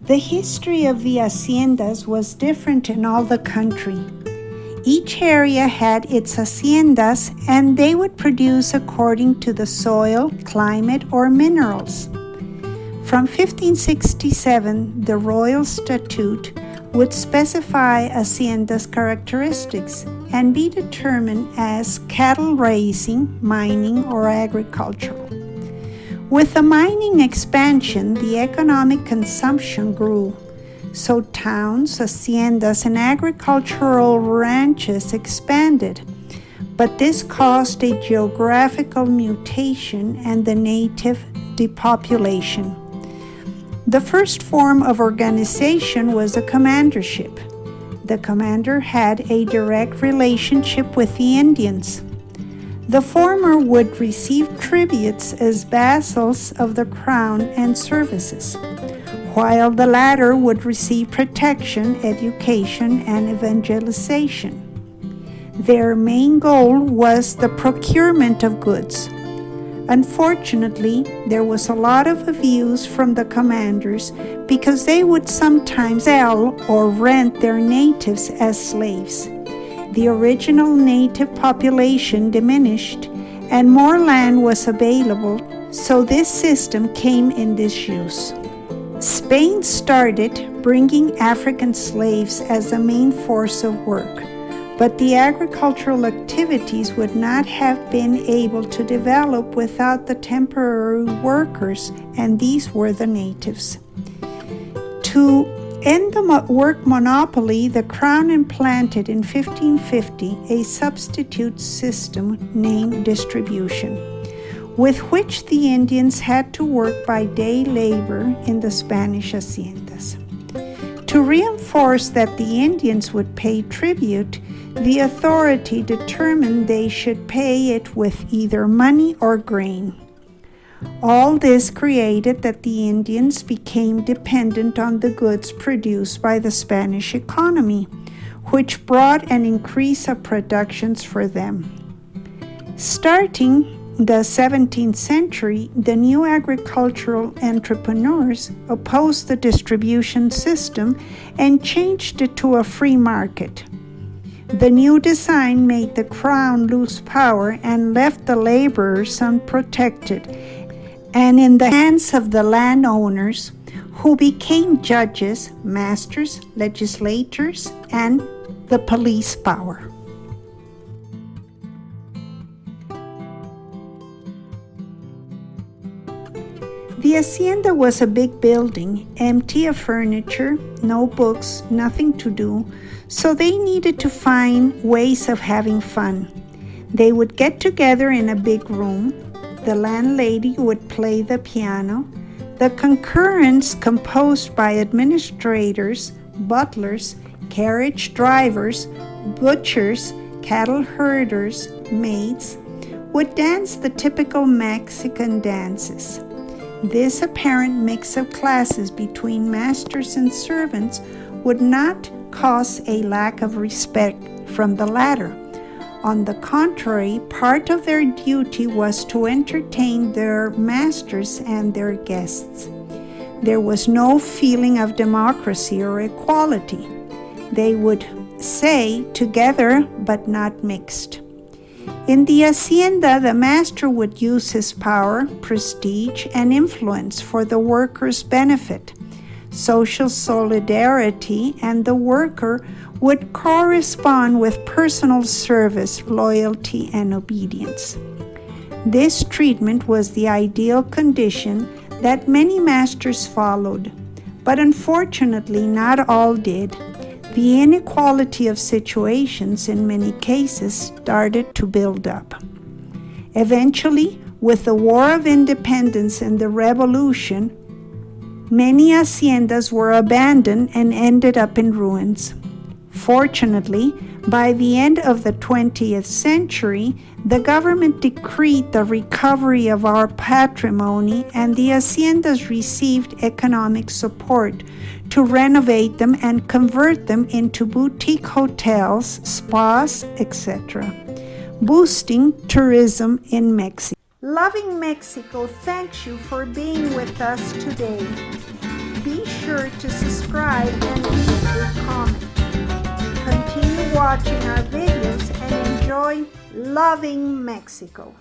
The history of the haciendas was different in all the country. Each area had its haciendas, and they would produce according to the soil, climate, or minerals. From 1567, the Royal Statute would specify haciendas' characteristics and be determined as cattle raising, mining, or agricultural. With the mining expansion, the economic consumption grew. So towns, haciendas, and agricultural ranches expanded. But this caused a geographical mutation and the native depopulation. The first form of organization was a commandership. The commander had a direct relationship with the Indians. The former would receive tributes as vassals of the crown and services, while the latter would receive protection, education, and evangelization. Their main goal was the procurement of goods. Unfortunately, there was a lot of abuse from the commanders because they would sometimes sell or rent their natives as slaves. The original native population diminished and more land was available, so this system came in disuse. Spain started bringing African slaves as the main force of work, but the agricultural activities would not have been able to develop without the temporary workers, and these were the natives. To end the work monopoly, the Crown implanted in 1550 a substitute system named distribution, with which the Indians had to work by day labor in the Spanish haciendas. To reinforce that the Indians would pay tribute, the authority determined they should pay it with either money or grain. All this created that the Indians became dependent on the goods produced by the Spanish economy, which brought an increase of productions for them. Starting the 17th century, the new agricultural entrepreneurs opposed the distribution system and changed it to a free market. The new design made the crown lose power and left the laborers unprotected and in the hands of the landowners, who became judges, masters, legislators, and the police power. The hacienda was a big building, empty of furniture, no books, nothing to do, so they needed to find ways of having fun. They would get together in a big room. The landlady would play the piano. The concurrents, composed by administrators, butlers, carriage drivers, butchers, cattle herders, maids, would dance the typical Mexican dances. This apparent mix of classes between masters and servants would not cause a lack of respect from the latter. On the contrary, part of their duty was to entertain their masters and their guests. There was no feeling of democracy or equality. They would say together but not mixed. In the hacienda, the master would use his power, prestige, and influence for the workers' benefit. Social solidarity and the worker would correspond with personal service, loyalty, and obedience. This treatment was the ideal condition that many masters followed, but unfortunately not all did. The inequality of situations in many cases started to build up. Eventually, with the War of Independence and the Revolution, many haciendas were abandoned and ended up in ruins. Fortunately, by the end of the 20th century, the government decreed the recovery of our patrimony, and the haciendas received economic support to renovate them and convert them into boutique hotels, spas, etc., boosting tourism in Mexico. Loving Mexico thanks you for being with us today. Be sure to subscribe and leave a comment. Continue watching our videos and enjoy loving Mexico.